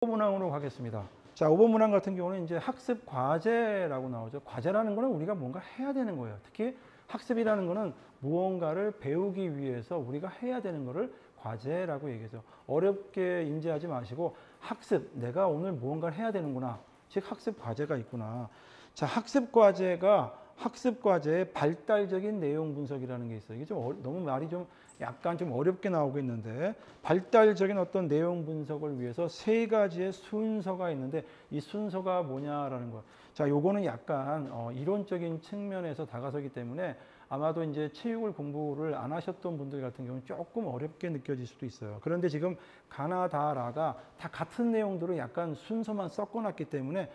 문항으로 가겠습니다. 자, 5번 문항 같은 경우는 이제 학습 과제라고 나오죠. 과제라는 거는 우리가 뭔가 해야 되는 거예요. 특히 학습이라는 거는 무언가를 배우기 위해서 우리가 해야 되는 거를 과제라고 얘기하죠. 어렵게 인지하지 마시고 학습, 내가 오늘 무언가를 해야 되는구나. 즉 학습 과제가 있구나. 자, 학습 과제의 발달적인 내용 분석이라는 게 있어요. 이게 좀 너무 말이 좀 약간 좀 어렵게 나오고 있는데, 발달적인 어떤 내용 분석을 위해서 세 가지의 순서가 있는데 이 순서가 뭐냐라는 거. 자, 요거는 약간 이론적인 측면에서 다가서기 때문에 아마도 이제 체육을 공부를 안 하셨던 분들 같은 경우는 조금 어렵게 느껴질 수도 있어요. 그런데 지금 가나 다 라가 다 같은 내용들을 약간 순서만 섞어놨기 때문에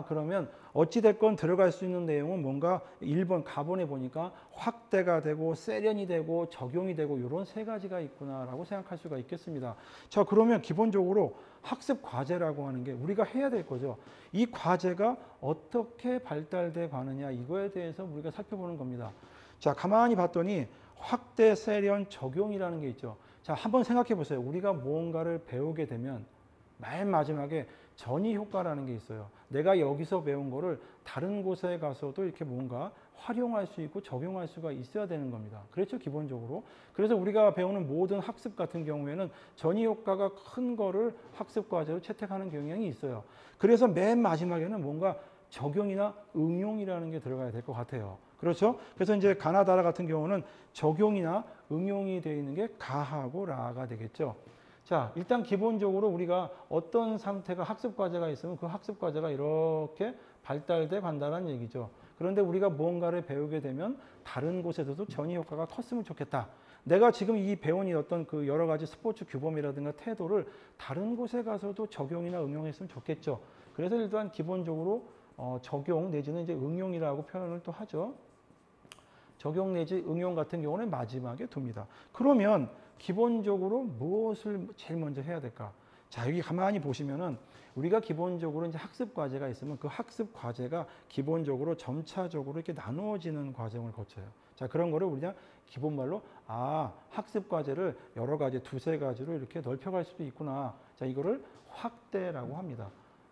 그러면 어찌됐건 들어갈 수 있는 내용은 뭔가 1번 가본에 보니까 확대가 되고 세련이 되고 적용이 되고 이런 세 가지가 있구나라고 생각할 수가 있겠습니다. 자, 그러면 기본적으로 학습 과제라고 하는 게 우리가 해야 될 거죠. 이 과제가 어떻게 발달돼 가느냐 이거에 대해서 우리가 살펴보는 겁니다. 자, 가만히 봤더니 확대, 세련, 적용이라는 게 있죠. 자, 한번 생각해 보세요. 우리가 무언가를 배우게 되면 맨 마지막에 전이 효과라는 게 있어요. 내가 여기서 배운 거를 다른 곳에 가서도 이렇게 뭔가 활용할 수 있고 적용할 수가 있어야 되는 겁니다. 그렇죠, 기본적으로. 그래서 우리가 배우는 모든 학습 같은 경우에는 전이 효과가 큰 거를 학습 과제로 채택하는 경향이 있어요. 그래서 맨 마지막에는 뭔가 적용이나 응용이라는 게 들어가야 될 것 같아요. 그렇죠? 그래서 이제 가나다라 같은 경우는 적용이나 응용이 되어 있는 게 가하고 라가 되겠죠. 자, 일단 기본적으로 우리가 어떤 상태가 학습 과제가 있으면 그 학습 과제가 이렇게 발달돼 간다는 얘기죠. 그런데 우리가 무언가를 배우게 되면 다른 곳에서도 전이 효과가 컸으면 좋겠다. 내가 지금 이 배운 어떤 그 여러 가지 스포츠 규범이라든가 태도를 다른 곳에 가서도 적용이나 응용했으면 좋겠죠. 그래서 일단 기본적으로 적용 내지는 이제 응용이라고 표현을 또 하죠. 적용 내지 응용 같은 경우는 마지막에 둡니다. 그러면 기본적으로 무엇을 제일 먼저 해야 될까? 자, 여기 가만히 보시면은 우리가 기본적으로 이제 학습 과제가 있으면 그 학습 과제가 기본적으로 점차적으로 이렇게 나누어지는 과정을 거쳐요. 자, 그런 거를 우리가 기본말로 학습 과제를 여러 가지 두세 가지로 이렇게 넓혀갈 수도 있구나. 자, 이거를 확대라고 합니다.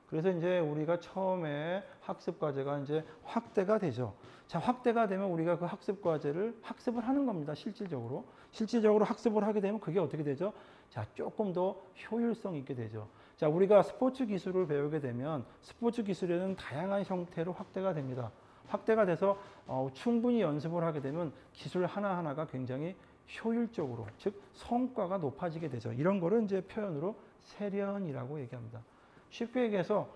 그래서 이제 우리가 처음에 학습 과제가 이제 확대가 되죠. 자, 확대가 되면 우리가 그 학습 과제를 학습을 하는 겁니다. 실질적으로. 실질적으로 학습을 하게 되면 그게 어떻게 되죠? 자, 조금 더 효율성 있게 되죠. 자, 우리가 스포츠 기술을 배우게 되면 스포츠 기술에는 다양한 형태로 확대가 됩니다. 확대가 돼서 충분히 연습을 하게 되면 기술 하나하나가 굉장히 효율적으로, 즉 성과가 높아지게 되죠. 이런 거를 이제 표현으로 세련이라고 얘기합니다. 쉽게 얘기해서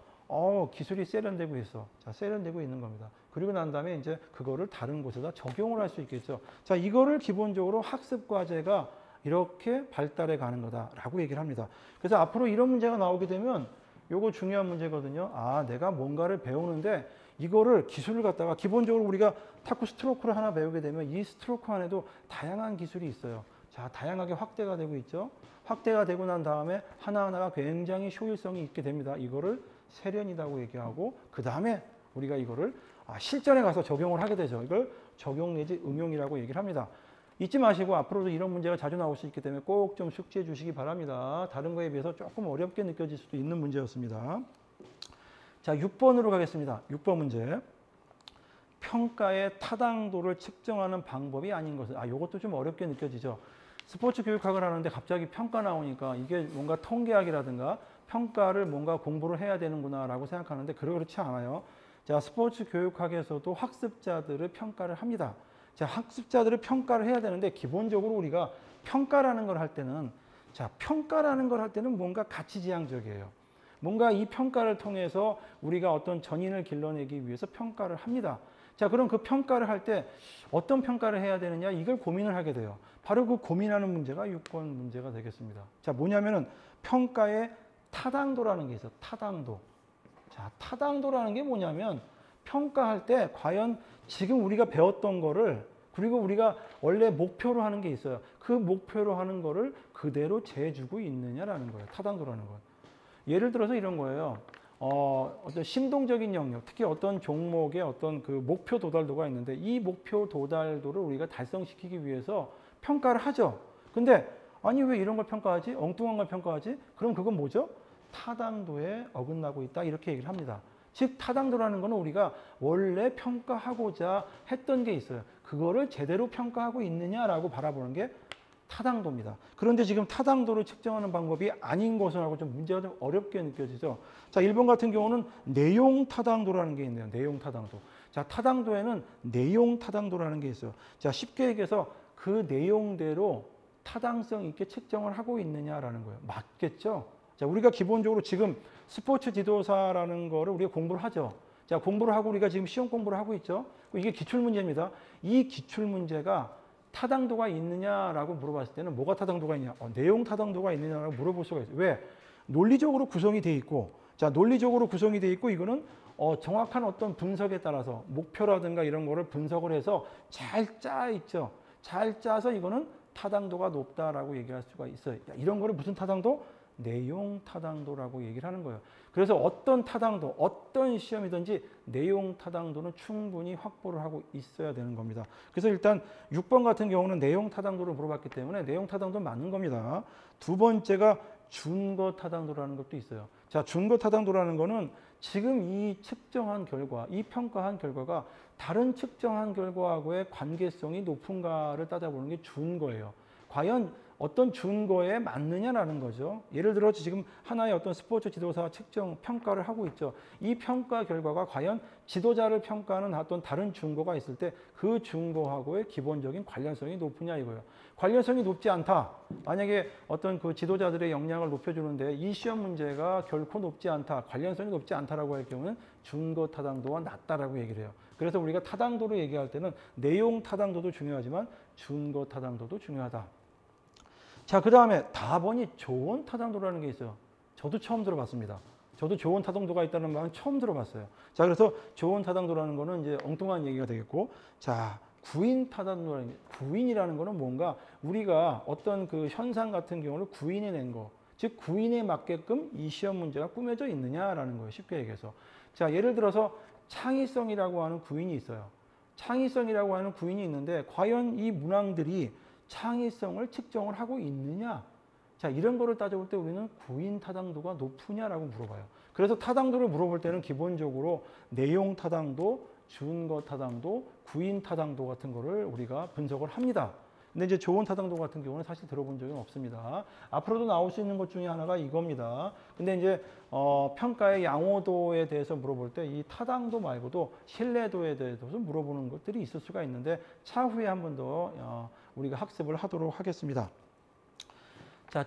기술이 세련되고 있어. 자, 세련되고 있는 겁니다. 그리고 난 다음에 이제 그거를 다른 곳에다 적용을 할 수 있겠죠. 자, 이거를 기본적으로 학습 과제가 이렇게 발달해 가는 거다라고 얘기를 합니다. 그래서 앞으로 이런 문제가 나오게 되면 요거 중요한 문제거든요. 내가 뭔가를 배우는데 이거를 기술을 갖다가 기본적으로 우리가 탁구 스트로크를 하나 배우게 되면 이 스트로크 안에도 다양한 기술이 있어요. 자, 다양하게 확대가 되고 있죠. 확대가 되고 난 다음에 하나하나가 굉장히 효율성이 있게 됩니다. 이거를 세련이라고 얘기하고 그 다음에 우리가 이거를 실전에 가서 적용을 하게 되죠. 이걸 적용 내지 응용이라고 얘기를 합니다. 잊지 마시고 앞으로도 이런 문제가 자주 나올 수 있기 때문에 꼭 좀 숙지해 주시기 바랍니다. 다른 거에 비해서 조금 어렵게 느껴질 수도 있는 문제였습니다. 자, 6번으로 가겠습니다. 6번 문제. 평가의 타당도를 측정하는 방법이 아닌 것은 이것도 좀 어렵게 느껴지죠. 스포츠 교육학을 하는데 갑자기 평가 나오니까 이게 뭔가 통계학이라든가 평가를 뭔가 공부를 해야 되는구나라고 생각하는데 그렇지 않아요. 자, 스포츠 교육학에서도 학습자들을 평가를 합니다. 자, 학습자들을 평가를 해야 되는데 기본적으로 우리가 평가라는 걸 할 때는 뭔가 가치지향적이에요. 뭔가 이 평가를 통해서 우리가 어떤 전인을 길러내기 위해서 평가를 합니다. 자, 그럼 그 평가를 할 때 어떤 평가를 해야 되느냐 이걸 고민을 하게 돼요. 바로 그 고민하는 문제가 6번 문제가 되겠습니다. 자, 뭐냐면은 평가의 타당도라는 게 있어요. 타당도. 자, 타당도라는 게 뭐냐면 평가할 때 과연 지금 우리가 배웠던 거를 그리고 우리가 원래 목표로 하는 게 있어요. 그 목표로 하는 거를 그대로 재주고 있느냐라는 거예요. 타당도라는 건. 예를 들어서 이런 거예요. 어떤 심동적인 영역, 특히 어떤 종목의 어떤 그 목표 도달도가 있는데 이 목표 도달도를 우리가 달성시키기 위해서 평가를 하죠. 근데 아니 왜 이런 걸 평가하지? 엉뚱한 걸 평가하지? 그럼 그건 뭐죠? 타당도에 어긋나고 있다 이렇게 얘기를 합니다. 즉 타당도라는 것은 우리가 원래 평가하고자 했던 게 있어요. 그거를 제대로 평가하고 있느냐라고 바라보는 게 타당도입니다. 그런데 지금 타당도를 측정하는 방법이 아닌 것은하고 좀 문제가 좀 어렵게 느껴지죠. 자, 1번 같은 경우는 내용 타당도라는 게 있네요. 내용 타당도. 자, 타당도에는 내용 타당도라는 게 있어요. 자, 쉽게 얘기해서 그 내용대로 타당성 있게 측정을 하고 있느냐라는 거예요. 맞겠죠? 자, 우리가 기본적으로 지금 스포츠 지도사라는 거를 우리가 공부를 하죠. 자, 공부를 하고 우리가 지금 시험 공부를 하고 있죠. 이게 기출문제입니다. 이 기출문제가 타당도가 있느냐라고 물어봤을 때는 뭐가 타당도가 있냐? 내용 타당도가 있느냐라고 물어볼 수가 있어요. 왜? 논리적으로 구성이 돼 있고, 자, 논리적으로 구성이 돼 있고, 이거는 정확한 어떤 분석에 따라서 목표라든가 이런 거를 분석을 해서 잘 짜 있죠. 잘 짜서 이거는 타당도가 높다라고 얘기할 수가 있어요. 이런 거를 무슨 타당도? 내용 타당도라고 얘기를 하는 거예요. 그래서 어떤 타당도, 어떤 시험이든지 내용 타당도는 충분히 확보를 하고 있어야 되는 겁니다. 그래서 일단 6번 같은 경우는 내용 타당도를 물어봤기 때문에 내용 타당도 맞는 겁니다. 두 번째가 준거 타당도라는 것도 있어요. 자, 준거 타당도라는 거는 지금 이 측정한 결과, 이 평가한 결과가 다른 측정한 결과하고의 관계성이 높은가를 따져보는 게 준거예요. 과연 어떤 준거에 맞느냐라는 거죠. 예를 들어 지금 하나의 어떤 스포츠 지도사 측정 평가를 하고 있죠. 이 평가 결과가 과연 지도자를 평가하는 어떤 다른 준거가 있을 때 그 준거하고의 기본적인 관련성이 높으냐 이거예요. 관련성이 높지 않다. 만약에 어떤 그 지도자들의 역량을 높여주는데 이 시험 문제가 결코 높지 않다. 관련성이 높지 않다라고 할 경우는 준거 타당도가 낮다라고 얘기를 해요. 그래서 우리가 타당도로 얘기할 때는 내용 타당도도 중요하지만 준거 타당도도 중요하다. 자, 그 다음에 다번이 조언 타당도라는 게 있어요. 저도 처음 들어봤습니다. 저도 조언 타당도가 있다는 말은 처음 들어봤어요. 자, 그래서 조언 타당도라는 거는 이제 엉뚱한 얘기가 되겠고, 자, 구인 타당도라는 게, 구인이라는 거는 뭔가 우리가 어떤 그 현상 같은 경우를 구인해낸 거, 즉 구인에 맞게끔 이 시험 문제가 꾸며져 있느냐라는 거예요. 쉽게 얘기해서. 자, 예를 들어서 창의성이라고 하는 구인이 있어요. 창의성이라고 하는 구인이 있는데 과연 이 문항들이 창의성을 측정을 하고 있느냐? 자, 이런 거를 따져볼 때 우리는 구인 타당도가 높으냐라고 물어봐요. 그래서 타당도를 물어볼 때는 기본적으로 내용 타당도, 준거 타당도, 구인 타당도 같은 거를 우리가 분석을 합니다. 근데 이제 조언 타당도 같은 경우는 사실 들어본 적은 없습니다. 앞으로도 나올 수 있는 것 중에 하나가 이겁니다. 근데 이제 평가의 양호도에 대해서 물어볼 때 이 타당도 말고도 신뢰도에 대해서 물어보는 것들이 있을 수가 있는데 차후에 한 번 더 우리가 학습을 하도록 하겠습니다. 자,